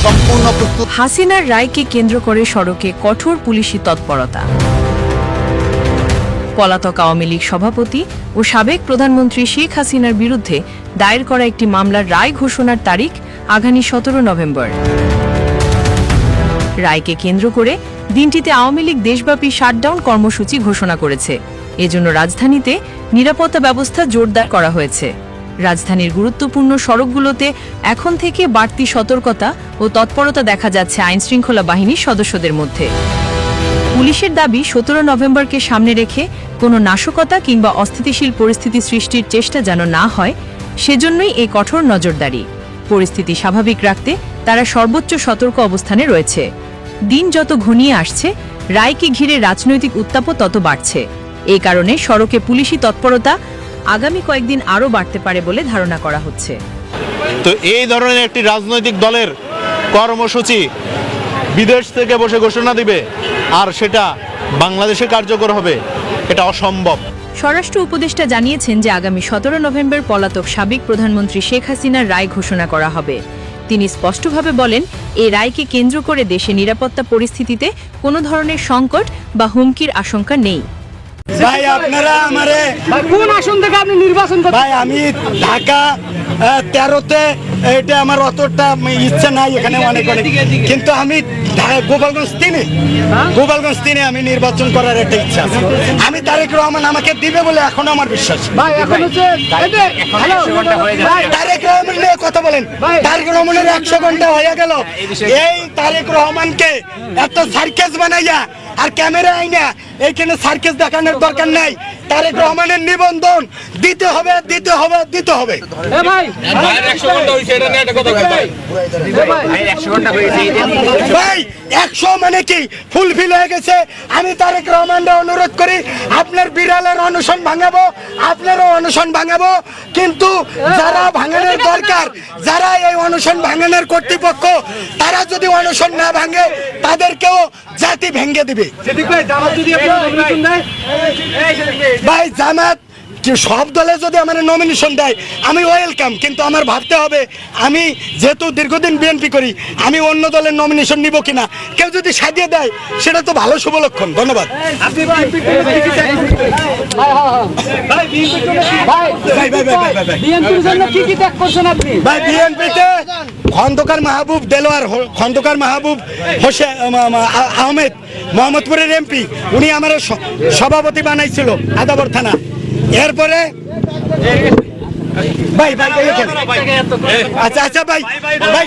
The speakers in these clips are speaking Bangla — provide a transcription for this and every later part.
সম্পূর্ণ প্রস্তুত। হাসিনার রায়কে কেন্দ্র করে সড়কে কঠোর পুলিশি তৎপরতা। পলাতক আওয়ামী লীগ সভাপতি ও সাবেক প্রধানমন্ত্রী শেখ হাসিনার বিরুদ্ধে দায়ের করা একটি মামলার রায় ঘোষণার তারিখ আগামী 17 নভেম্বর। রায়কে কেন্দ্র করে দিনটিতে আওয়ামী লীগ দেশব্যাপী শাটডাউন কর্মসূচি ঘোষণা করেছে। এজন্য রাজধানীতে নিরাপত্তা ব্যবস্থা জোরদার করা হয়েছে। রাজধানীর গুরুত্বপূর্ণ সড়কগুলোতে এখন থেকে বাড়তি সতর্কতা ও তৎপরতা দেখা যাচ্ছে আইনশৃঙ্খলা বাহিনীর সদস্যদের মধ্যে। পুলিশের দাবি 17 নভেম্বরকে সামনে রেখে কোনো নাশকতা কিংবা অস্থিতিশীল পরিস্থিতি সৃষ্টির চেষ্টা যেন না হয়, সেজন্যই এই কঠোর নজরদারি। পরিস্থিতি স্বাভাবিক রাখতে তারা সর্বোচ্চ সতর্ক অবস্থানে রয়েছে। দিন যত ঘনিয়ে আসছে, রায়কে ঘিরে রাজনৈতিক উত্তাপও তত বাড়ছে। এই কারণে সড়কে পুলিশি তৎপরতা আগামী কয়েকদিন আরও বাড়তে পারে বলে ধারণা করা হচ্ছে। তো এই ধরনের একটি রাজনৈতিক দলের কর্মসূচি বিদেশ থেকে বসে ঘোষণা দিবে আর সেটা বাংলাদেশে কার্যকর হবে, এটা অসম্ভব। স্বরাষ্ট্র উপদেষ্টা জানিয়েছেন যে আগামী 17 নভেম্বর পলাতক সাবেক প্রধানমন্ত্রী শেখ হাসিনার রায় ঘোষণা করা হবে। তিনি স্পষ্টভাবে বলেন, এই রায়কে কেন্দ্র করে দেশে নিরাপত্তা পরিস্থিতিতে কোনো ধরনের সংকট বা হুমকির আশঙ্কা নেই। ভাই আপনারা আমারে কোন আসন থেকে আপনি নির্বাচন করেন? ভাই আমি ঢাকা 13তে, এটা আমার অতটা ইচ্ছা নাই এখানে অনেক, কিন্তু আমি গোপালগঞ্জ 3 আমি নির্বাচন করার একটা ইচ্ছা আছে। আমি তারেক রহমান আমাকে দিবে বলে এখন আমার বিশ্বাস। ভাই এখন হচ্ছে তারেক রহমান নিয়ে কথা বলেন। তারেক রহমানের 100 ঘন্টা হয়ে গেল। এই তারেক রহমানকে এত সার্কাস বানাইয়া আর ক্যামেরা আইনা এইখানে সার্কাস দেখানোর দরকার নাই। তারেক রহমানের নিবন্ধন দিতে হবে। ভাই 100 মানে কি ফুলফিল হয়ে গেছে। আমি তারেক রহমানকে অনুরোধ করি, আপনার বিড়ালের অনশন ভাঙাবো, আপনারও অনশন ভাঙাবো, কিন্তু যারা ভাঙানোর দরকার, যারা এই অনশন ভাঙানোর কর্তৃপক্ষ, তারা যদি অনশন না ভাঙে তাদেরকেও জাতি ভেঙে দিবে। ভাই জামাত সব দলে যদি আমার নমিনেশন দেয় আমি ওয়েলকাম, কিন্তু আমার ভাবতে হবে আমি যেহেতু দীর্ঘদিন বিএনপি করি, আমি অন্য দলের নমিনেশন নিব কিনা। কেউ যদি সাজিয়ে দেয় সেটা তো ভালো শুভ লক্ষণ। ধন্যবাদ। ভাই বিএনপিতে খন্দকার মাহবুব দেলোয়ার, খন্দকার মাহবুব হোসেন আহমেদ, মোহাম্মদপুরের এমপি, উনি আমার সভাপতি বানাইছিল আদাবর থানা। এরপরে ভাই আচ্ছা ভাই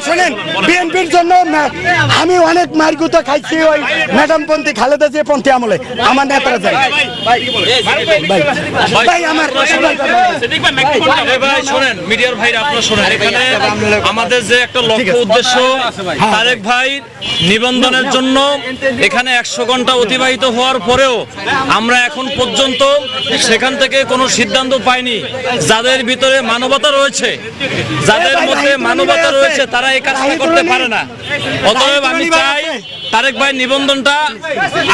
শোনেন, বিএনপির জন্য আমি অনেক মারগুতো খাইছি ওই ম্যাডাম পন্থী, খালেদা জিয়া পন্থী আমলে আমার নেতারা যায়। ভাই আমার শোনেন, মিডিয়ার ভাই আপনারা শোনেন, এখানে আমাদের যে একটা লক্ষ্য উদ্দেশ্য, তারেক ভাই নিবন্ধনের জন্য এখানে 100 ঘন্টা অতিবাহিত হওয়ার পরেও আমরা এখন পর্যন্ত সেখান থেকে কোনো সিদ্ধান্ত পাইনি। যাদের ভিতরে মানবতা রয়েছে, যাদের মধ্যে মানবতা রয়েছে, তারা এই কাজটা করতে পারে না। অতএব আমি চাই তারেক ভাই নিবন্ধনটা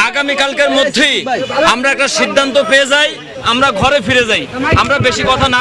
আগামীকালকের মধ্যেই আমরা একটা সিদ্ধান্ত পেয়ে যাই, আমরা ঘরে ফিরে যাই। আমরা বেশি কথা না